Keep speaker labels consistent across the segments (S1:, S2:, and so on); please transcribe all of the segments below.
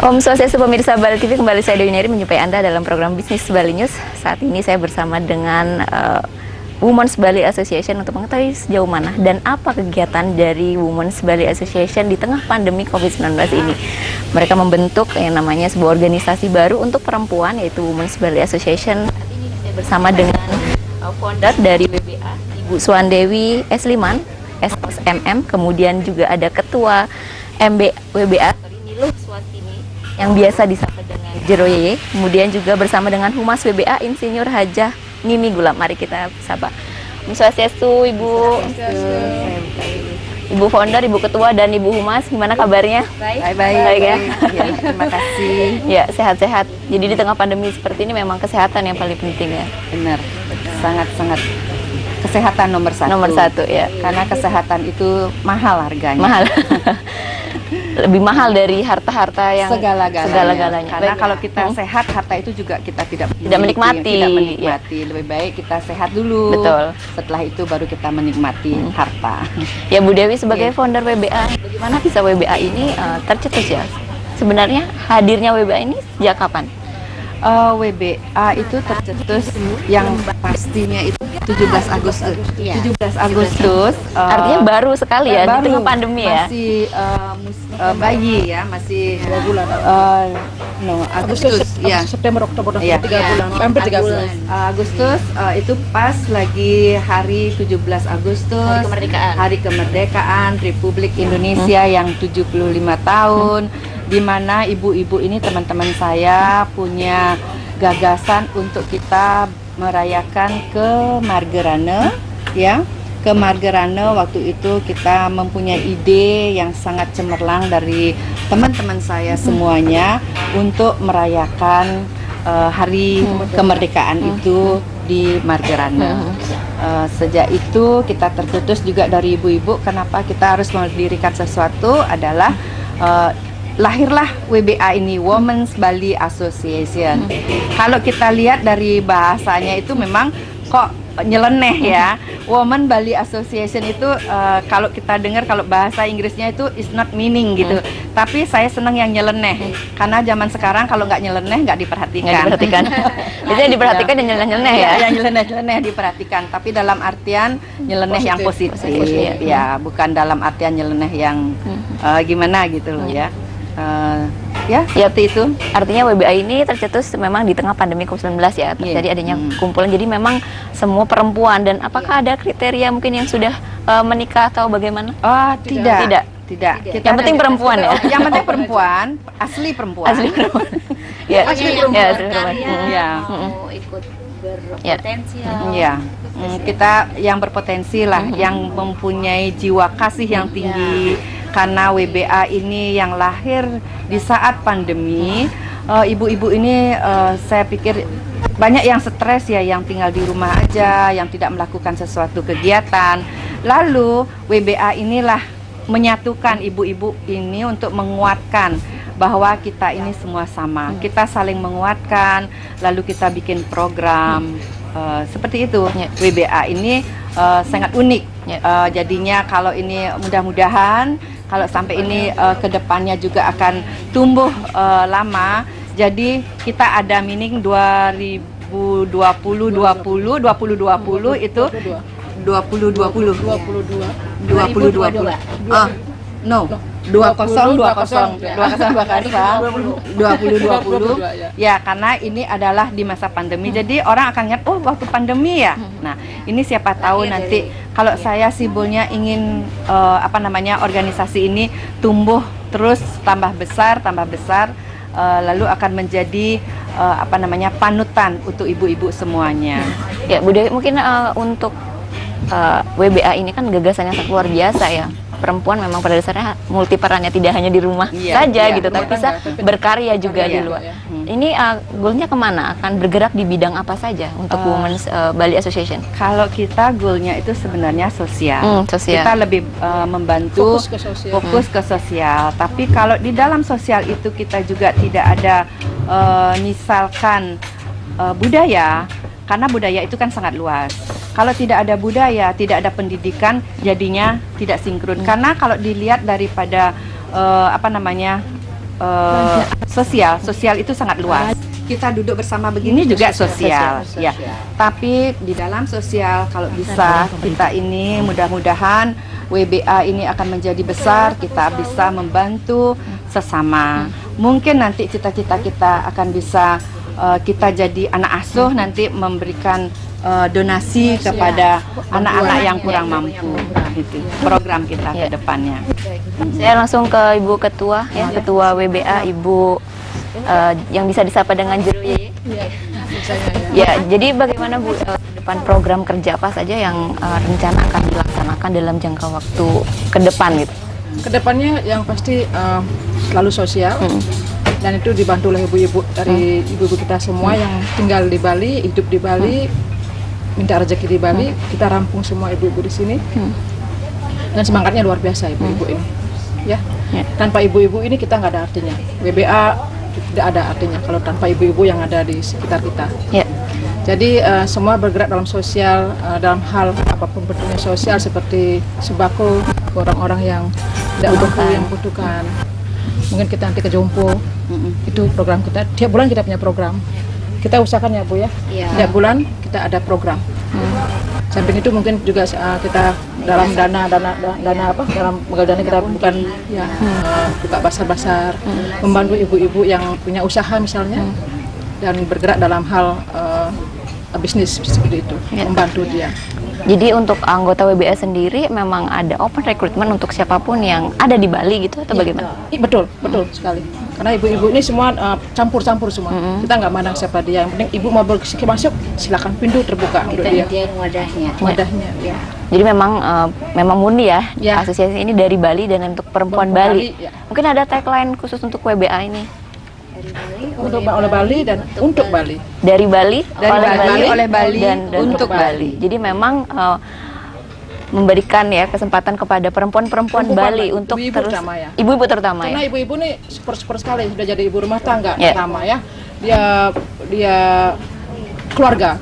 S1: Om Swastiastu pemirsa Bali TV, kembali saya Dewi Neri menjumpai Anda dalam program Bisnis Bali News. Saat ini saya bersama dengan Women's Bali Association untuk mengetahui sejauh mana dan apa kegiatan dari Women's Bali Association di tengah pandemi COVID-19 ini. Mereka membentuk yang namanya sebuah organisasi baru untuk perempuan, yaitu Women's Bali Association. Saat ini saya bersama dengan founder dari WBA, Ibu Suandewi Esliman, SMM, kemudian juga ada Ketua MB WBA, Niluh Swastini, yang biasa disapa dengan Jero Yeye. Kemudian juga bersama dengan Humas WBA, Insinyur Hajah Mimi Gulam. Mari kita sapa. Om Swastiastu, Ibu. Ibu founder, Ibu ketua, dan Ibu Humas, gimana kabarnya?
S2: Baik
S1: ya.
S2: Ya, terima kasih.
S1: Ya, sehat-sehat. Jadi di tengah pandemi seperti ini memang kesehatan yang paling penting ya.
S2: Benar, sangat-sangat kesehatan nomor satu.
S1: Nomor satu ya.
S2: Karena kesehatan itu mahal harganya.
S1: Mahal. Lebih mahal dari harta-harta yang
S2: segala-galanya. Karena
S1: Baik.
S2: kalau kita sehat, harta itu juga kita tidak
S1: menikmati.
S2: Ya. Lebih baik kita sehat dulu.
S1: Betul.
S2: Setelah itu baru kita menikmati harta.
S1: Ya, Bu Dewi sebagai founder WBA, bagaimana bisa WBA ini tercetus ya? Sebenarnya hadirnya WBA ini sejak kapan?
S2: WBA itu tercetus yang pastinya itu 17 Agustus. 17 Agustus.
S1: Artinya baru sekali ya,
S2: baru,
S1: di tengah pandemi ya?
S2: Masih bayi ya, masih 2 bulan. Agustus ya.
S3: September, Oktober,
S2: Ya.
S3: 3 bulan, hampir 3 bulan.
S2: Agustus itu pas lagi hari 17 Agustus, Hari Kemerdekaan Republik Indonesia yang 75 tahun. Di mana ibu-ibu ini, teman-teman saya punya gagasan untuk kita merayakan ke Margerane, ya. Ke Margerane waktu itu kita mempunyai ide yang sangat cemerlang dari teman-teman saya semuanya untuk merayakan hari kemerdekaan itu di Margerane. Sejak itu kita tercetus juga dari ibu-ibu, kenapa kita harus mendirikan sesuatu adalah lahirlah WBA ini, Women's Bali Association. Kalau kita lihat dari bahasanya itu memang kok nyeleneh ya. Women Bali Association itu kalau kita dengar, kalau bahasa Inggrisnya itu is not meaning gitu. Tapi saya senang yang nyeleneh, karena zaman sekarang kalau nggak nyeleneh nggak diperhatikan.
S1: Biasanya diperhatikan dan nyeleneh ya.
S2: Yang nyeleneh diperhatikan, tapi dalam artian nyeleneh yang positif. Ya, bukan dalam artian nyeleneh yang gimana gitu loh ya. Ya, seperti itu.
S1: Artinya WBA ini tercetus memang di tengah pandemi COVID-19 ya, terjadi adanya kumpulan. Jadi memang semua perempuan, dan apakah ada kriteria mungkin yang sudah menikah atau bagaimana?
S2: Oh, tidak.
S1: Yang penting perempuan ya.
S2: Yang penting perempuan, asli perempuan.
S1: Asli perempuan. Ya,
S2: asli perempuan.
S1: Ya, asli perempuan.
S2: Ya.
S4: Mau ikut berpotensial.
S2: Ya. Kita yang berpotensi lah, yang mempunyai jiwa kasih yang tinggi. Karena WBA ini yang lahir di saat pandemi, ibu-ibu ini saya pikir banyak yang stres ya, yang tinggal di rumah aja, yang tidak melakukan sesuatu kegiatan. Lalu WBA inilah menyatukan ibu-ibu ini untuk menguatkan bahwa kita ini semua sama. Kita saling menguatkan, lalu kita bikin program seperti itu. WBA ini sangat unik. Jadinya kalau ini mudah-mudahan kalau sampai ini ke depannya juga akan tumbuh lama. Jadi kita ada meaning 2020 itu 2020. No. 2020 ya, karena ini adalah di masa pandemi, jadi orang akan ingat, oh waktu pandemi ya. Nah, ini siapa tahu nanti kalau saya simbolnya ingin organisasi ini tumbuh terus, tambah besar, lalu akan menjadi panutan untuk ibu-ibu semuanya.
S1: Ya, Bu Dewi, mungkin untuk WBA ini kan gagasannya sangat luar biasa ya. Perempuan memang pada dasarnya multi perannya, tidak hanya di rumah saja gitu, tapi bisa berkarya juga di luar. Ini goalnya kemana? Akan bergerak di bidang apa saja untuk Women's Bali Association?
S2: Kalau kita goalnya itu sebenarnya sosial. Kita lebih membantu fokus ke sosial. Tapi kalau di dalam sosial itu kita juga tidak ada misalkan budaya, karena budaya itu kan sangat luas. Kalau tidak ada budaya, tidak ada pendidikan, jadinya tidak sinkron. Karena kalau dilihat daripada sosial itu sangat luas. Kita duduk bersama begini juga sosial, ya. Tapi di dalam sosial kalau bisa kita ini mudah-mudahan WBA ini akan menjadi besar, kita bisa membantu sesama. Mungkin nanti cita-cita kita akan bisa kita jadi anak asuh nanti memberikan donasi kepada anak-anak yang kurang mampu. Itu program kita ke depannya.
S1: Saya langsung ke Ibu Ketua ya, Ketua WBA Ibu yang bisa disapa dengan Jero Yeye. Ya, jadi bagaimana Bu ke depan program kerja apa saja yang rencana akan dilaksanakan dalam jangka waktu ke depan gitu?
S3: Kedepannya yang pasti selalu sosial dan itu dibantu oleh ibu-ibu dari ibu-ibu kita semua yang tinggal di Bali, hidup di Bali, minta rezeki di Bali. Kita rampung semua ibu-ibu di sini dan semangatnya luar biasa ibu-ibu ini. Ya, tanpa ibu-ibu ini kita nggak ada artinya. WBA tidak ada artinya kalau tanpa ibu-ibu yang ada di sekitar kita. Jadi semua bergerak dalam sosial, dalam hal apapun bentuknya sosial seperti sembako orang-orang yang tidak mampu, yang membutuhkan. Mungkin kita nanti ke Jompo, itu program kita. Tiap bulan kita punya program. Kita usahakan ya Bu ya. Tiap bulan kita ada program. Samping itu mungkin juga kita dalam dana dalam modal dana kita bukan ya buka pasar-pasar, membantu ibu-ibu yang punya usaha misalnya dan bergerak dalam hal bisnis seperti itu, membantu dia.
S1: Jadi untuk anggota WBA sendiri memang ada open recruitment untuk siapapun yang ada di Bali gitu atau bagaimana?
S3: Betul sekali. Karena ibu-ibu ini semua campur-campur semua. Kita nggak mandang siapa dia. Yang penting ibu mau masuk, silakan pintu terbuka untuk dia. Wadahnya. Ya.
S1: Jadi memang murni ya, asosiasi ini dari Bali dan untuk perempuan Bali. Mungkin ada tagline khusus untuk WBA ini?
S3: Oleh Bali dan untuk Bali.
S1: Dari Bali,
S2: oleh Bali
S1: dan untuk Bali. Jadi memang memberikan ya kesempatan kepada perempuan-perempuan Bali untuk
S3: ibu-ibu
S1: terus
S3: ya.
S1: Ibu-ibu terutama
S3: karena
S1: ya.
S3: ibu-ibu nih super sekali sudah jadi ibu rumah tangga pertama ya. Dia keluarga,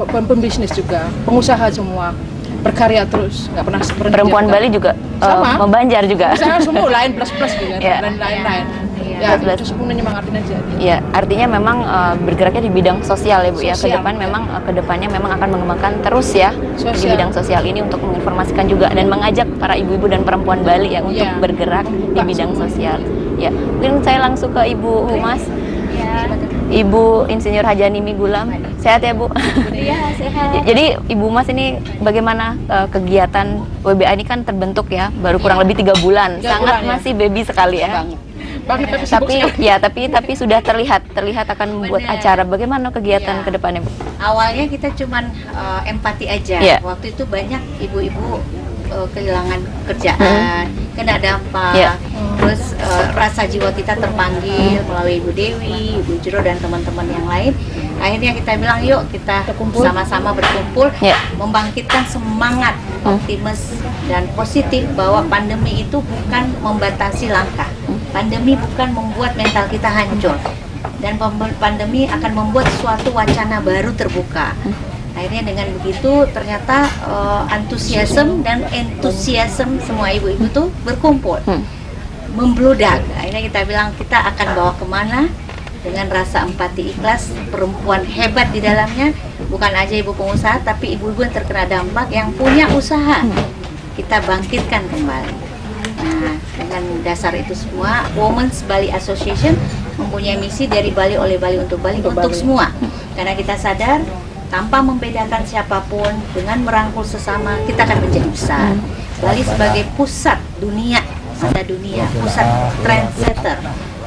S3: pembisnis juga, pengusaha semua, berkarya terus, nggak pernah berhenti.
S1: Perempuan Bali juga membanjar juga.
S3: Usaha semua lain plus juga, lain-lain. Ya, itu sepenuhnya menyemangatin aja.
S1: Ya, artinya memang bergeraknya di bidang sosial ya Bu ya. Kedepannya memang akan mengembangkan terus ya di bidang sosial ini untuk menginformasikan juga dan mengajak para ibu-ibu dan perempuan Bali ya untuk bergerak di bidang sosial. Ya, mungkin saya langsung ke Ibu Humas. Ibu Insinyur Hajani Migulam, sehat ya Bu?
S4: Iya, sehat.
S1: Jadi Ibu Mas ini bagaimana kegiatan WBA ini kan terbentuk ya, baru kurang lebih 3 bulan, sangat masih baby sekali ya. Tapi sudah terlihat akan membuat acara. Bagaimana kegiatan ke depannya Bu?
S4: Awalnya kita cuman empati aja. Waktu itu banyak ibu-ibu kehilangan kerjaan, kena dampak. Terus rasa jiwa kita terpanggil melalui Ibu Dewi, Ibu Jero dan teman-teman yang lain. Akhirnya kita bilang yuk kita sama-sama berkumpul, membangkitkan semangat optimis dan positif bahwa pandemi itu bukan membatasi langkah. Pandemi bukan membuat mental kita hancur, dan pandemi akan membuat suatu wacana baru terbuka. Akhirnya dengan begitu ternyata antusiasme dan entusiasme semua ibu-ibu tuh berkumpul, membludak. Akhirnya kita bilang kita akan bawa kemana dengan rasa empati ikhlas, perempuan hebat di dalamnya, bukan aja ibu pengusaha tapi ibu-ibu yang terkena dampak yang punya usaha, kita bangkitkan kembali. Nah, dengan dasar itu semua, Women's Bali Association mempunyai misi dari Bali oleh Bali untuk Bali untuk semua. Karena kita sadar tanpa membedakan siapapun, dengan merangkul sesama kita akan menjadi besar. Bali sebagai pusat dunia, pusat trendsetter,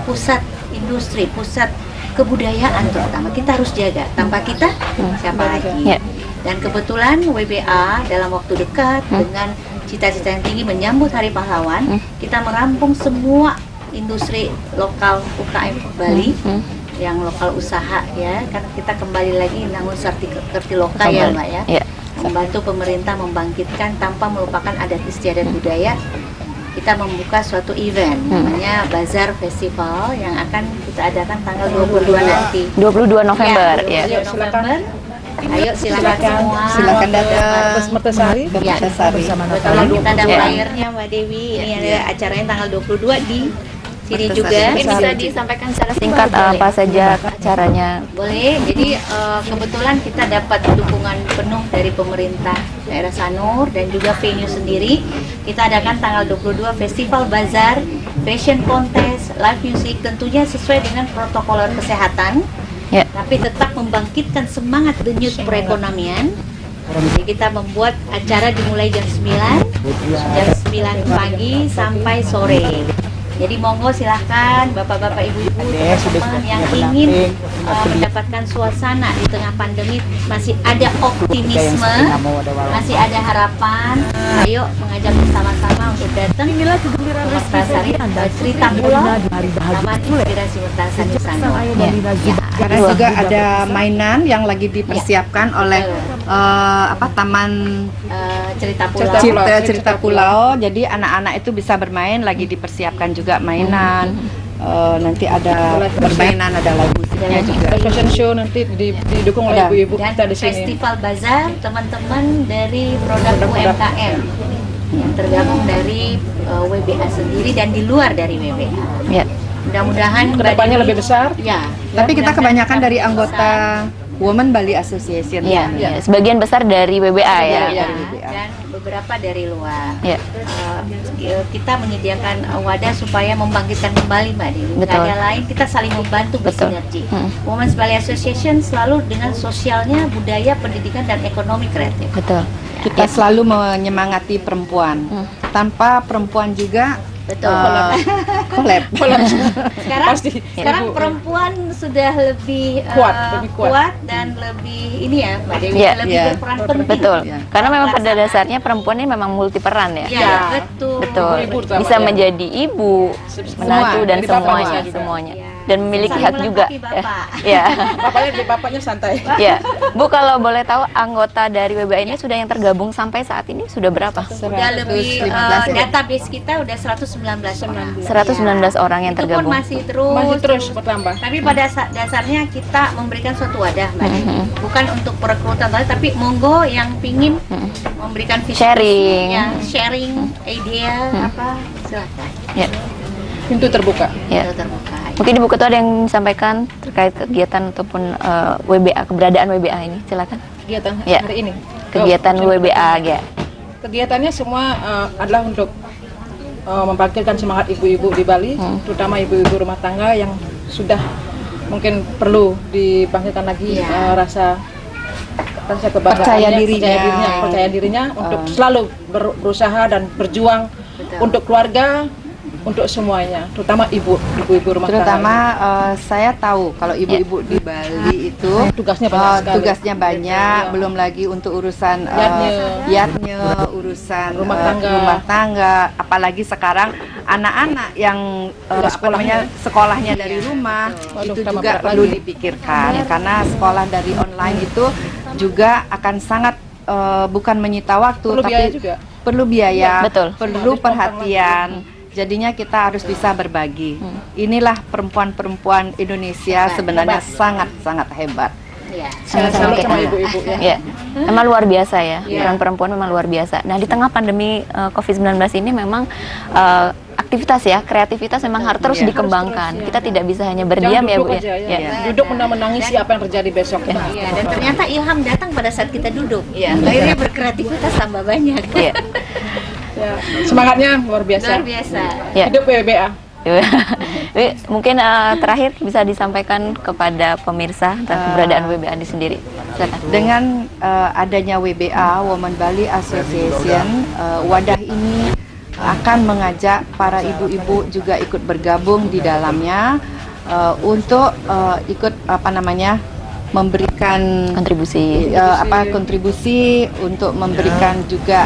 S4: pusat industri, pusat kebudayaan terutama kita harus jaga. Tanpa kita siapa lagi? Dan kebetulan WBA dalam waktu dekat dengan cita-cita yang tinggi menyambut Hari Pahlawan, kita merampung semua industri lokal UKM Bali yang lokal usaha ya, karena kita kembali lagi bangun sertifikasi lokal ya Mbak ya, membantu pemerintah membangkitkan tanpa melupakan adat istiadat budaya. Kita membuka suatu event namanya Bazar Festival yang akan kita adakan tanggal 22 nanti.
S1: 22 November ya.
S4: November. Ayo silakan semua.
S2: Silakan datang.
S3: Mertasari.
S2: Bersama
S4: Betul, kita ada flyernya Mbak Dewi. Ini ada acaranya tanggal 22 di sini
S2: Mertasari.
S4: juga.
S1: Mungkin bisa disampaikan secara singkat apa saja caranya.
S4: Boleh. Jadi kebetulan kita dapat dukungan penuh dari pemerintah daerah Sanur dan juga venue sendiri. Kita adakan tanggal 22 Festival Bazar, Fashion Contest, Live Music, tentunya sesuai dengan protokol kesehatan.
S1: Ya.
S4: Tapi tetap membangkitkan semangat denyut perekonomian. Jadi kita membuat acara dimulai jam 9 pagi sampai sore. Jadi monggo silahkan bapak-bapak, ibu-ibu, teman-teman yang ingin mendapatkan suasana di tengah pandemi, masih ada optimisme, masih ada harapan. Ayo mengajak bersama-sama untuk datang ke Mertasari, cerita pulau, Taman Inspirasi Mertasari Sanur.
S2: Karena juga ada mainan yang lagi dipersiapkan oleh Taman
S4: Cerita Pulau.
S2: Cerita Pulau. Jadi anak-anak itu bisa bermain, lagi dipersiapkan juga mainan. Nanti ada permainan, ada live musiknya juga.
S3: Ada fashion show nanti didukung oleh
S2: Ada.
S3: ibu-ibu
S4: Dan
S3: kita di sini.
S4: Festival Bazar, teman-teman dari produk UMKM yang tergabung dari WBA sendiri dan di luar dari WBA.
S1: Ya.
S4: Mudah-mudahan
S3: Kedepannya
S4: Mbak
S3: lebih
S4: Dewi-
S3: besar.
S4: Ya.
S2: Tapi kita
S4: mudah-mudahan
S2: kebanyakan dari
S4: besar.
S2: anggota Women Bali Association.
S1: Ya, sebagian besar dari WBA ya.
S4: Ya,
S2: dari WBA.
S4: dan beberapa dari luar.
S1: Ya.
S4: Kita menyediakan wadah supaya membangkitkan kembali Mbak Dewi. Nggak
S1: Betul.
S4: ada lain, kita saling membantu
S1: Betul.
S4: bersinergi.
S1: Hmm.
S4: Women's Bali Association selalu dengan sosialnya, budaya, pendidikan, dan ekonomi kreatif.
S1: Betul.
S2: Kita selalu menyemangati perempuan. Tanpa perempuan juga
S4: Betul.
S2: collab.
S4: Sekarang,
S3: Pasti.
S4: sekarang perempuan sudah lebih
S3: Lebih kuat.
S4: dan lebih ini ya Mbak Dewi,
S1: Iya.
S4: lebih
S2: Iya.
S4: berperan penting.
S1: Betul.
S2: Ya.
S1: Karena memang pada dasarnya perempuan ini memang multi peran ya.
S4: Iya, betul.
S1: Betul.
S3: Ibu-ibu terutama,
S1: Bisa
S3: ya.
S1: menjadi ibu, menantu dan
S3: Jadi bapak
S1: semuanya,
S3: juga.
S1: semuanya.
S4: Iya.
S1: Dan memiliki
S4: Saling
S1: hak juga.
S4: melengkapi Bapak.
S1: Ya.
S3: Bapaknya santai.
S1: Ya. Bu, kalau boleh tahu anggota dari WBA ini sudah yang tergabung sampai saat ini sudah berapa?
S4: Udah lebih
S2: 115 ya.
S4: database kita udah 119 orang.
S1: 119 orang yang
S4: Itu pun
S1: tergabung.
S4: masih terus.
S3: Masih terus bertambah.
S4: Tapi pada dasarnya kita memberikan suatu wadah Mbak Dewi. Bukan untuk perekrutan tapi monggo yang pingin memberikan visi
S1: Sharing.
S4: ya, sharing ide apa silakan.
S1: Ya.
S3: Pintu terbuka.
S1: Ya.
S4: Itu terbuka.
S1: Mungkin Ibu Ketua ada yang disampaikan terkait kegiatan ataupun WBA, keberadaan WBA ini, silakan.
S3: Kegiatan
S1: Ya.
S3: hari ini.
S1: Kegiatan
S3: Oh,
S1: WBA ya.
S3: Kegiatannya semua adalah untuk membangkitkan semangat ibu-ibu di Bali, terutama ibu-ibu rumah tangga yang sudah mungkin perlu dibangkitkan lagi rasa kebanggaannya, percaya dirinya untuk selalu berusaha dan berjuang untuk keluarga, untuk semuanya, terutama ibu-ibu rumah
S2: Terutama
S3: tangga.
S2: saya tahu kalau ibu-ibu di Bali itu
S3: Tugasnya banyak sekali.
S2: tugasnya banyak, belum lagi untuk urusan yatnya, urusan
S3: Rumah
S2: tangga, apalagi sekarang anak-anak yang sekolahnya dari rumah.
S3: Waduh,
S2: Itu
S3: tambah
S2: juga
S3: berat
S2: perlu
S3: lagi.
S2: dipikirkan karena sekolah dari online itu juga akan sangat bukan menyita waktu,
S3: Perlu
S2: tapi
S3: biaya juga.
S2: perlu biaya,
S1: Betul.
S2: perlu perhatian. Jadinya kita harus bisa berbagi. Inilah perempuan-perempuan Indonesia sebenarnya sangat-sangat hebat.
S4: Iya.
S3: Saya salut sama ibu-ibu ya.
S1: Ya, memang luar biasa ya. Peran perempuan memang luar biasa. Nah, di tengah pandemi COVID-19 ini memang aktivitas ya, kreativitas memang harus terus
S2: Iya.
S1: dikembangkan. Kita tidak bisa hanya
S3: Jangan
S1: berdiam ya, Bu
S3: duduk
S1: ya.
S3: aja,
S1: Ya.
S3: Duduk menangisi apa yang terjadi besok.
S4: Iya, dan ternyata ilham datang pada saat kita duduk. Akhirnya berkreativitas tambah banyak.
S1: Iya.
S3: Ya, semangatnya luar biasa.
S4: Luar biasa.
S1: Ya.
S3: Hidup WBA.
S1: Wi, mungkin terakhir bisa disampaikan kepada pemirsa tentang keberadaan WBA di sendiri. Silakan.
S2: Dengan adanya WBA, Women Bali Association, wadah ini akan mengajak para ibu-ibu juga ikut bergabung di dalamnya untuk ikut memberikan
S1: Kontribusi.
S2: kontribusi untuk memberikan juga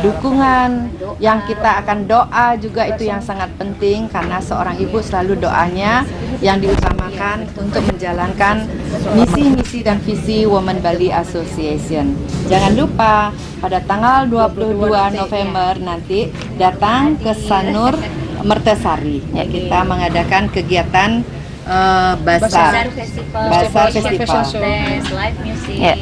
S2: dukungan yang kita akan doa juga itu yang sangat penting karena seorang ibu selalu doanya yang diutamakan untuk menjalankan misi-misi dan visi Women Bali Association. Jangan lupa pada tanggal 22 November nanti datang ke Sanur Mertasari. Ya, kita mengadakan kegiatan
S4: Bazar
S2: Bazar
S4: festival,
S2: Festival.
S4: Contest, live music.
S1: Ya.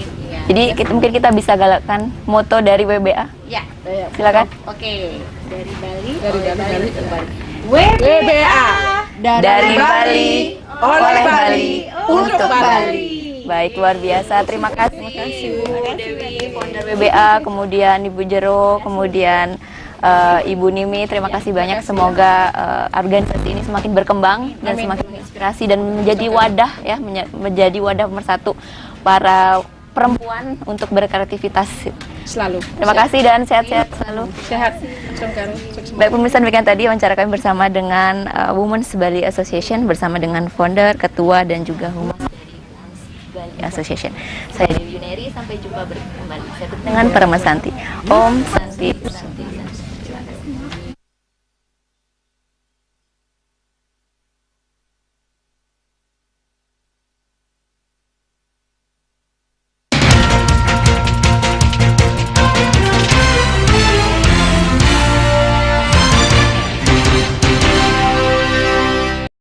S1: Jadi mungkin kita bisa galakkan moto dari WBA.
S4: Ya.
S1: Silakan.
S4: Oke, dari Bali.
S3: Dari
S4: oleh
S3: Bali.
S4: untuk Bali.
S3: WBA
S1: dari Bali, oleh Bali, untuk
S3: Bali.
S1: Baik, luar biasa. Terima kasih Ibu Dewi, founder WBA, kemudian Ibu Jero, kemudian Ibu Nimi. Terima kasih banyak. Semoga organisasi ini semakin berkembang dan semakin menginspirasi dan menjadi wadah ya, menjadi wadah pemersatu para perempuan untuk berkreativitas
S3: Selalu.
S1: Terima kasih dan sehat-sehat selalu.
S3: Sehat.
S1: Baik pemirsa, demikian tadi wawancara kami bersama dengan Women's Bali Association bersama dengan founder, ketua dan juga humas dari Women's Bali Association. Saya Dewi Yuneri, sampai jumpa kembali dengan Parama Santi. Om Santi Santi Santi.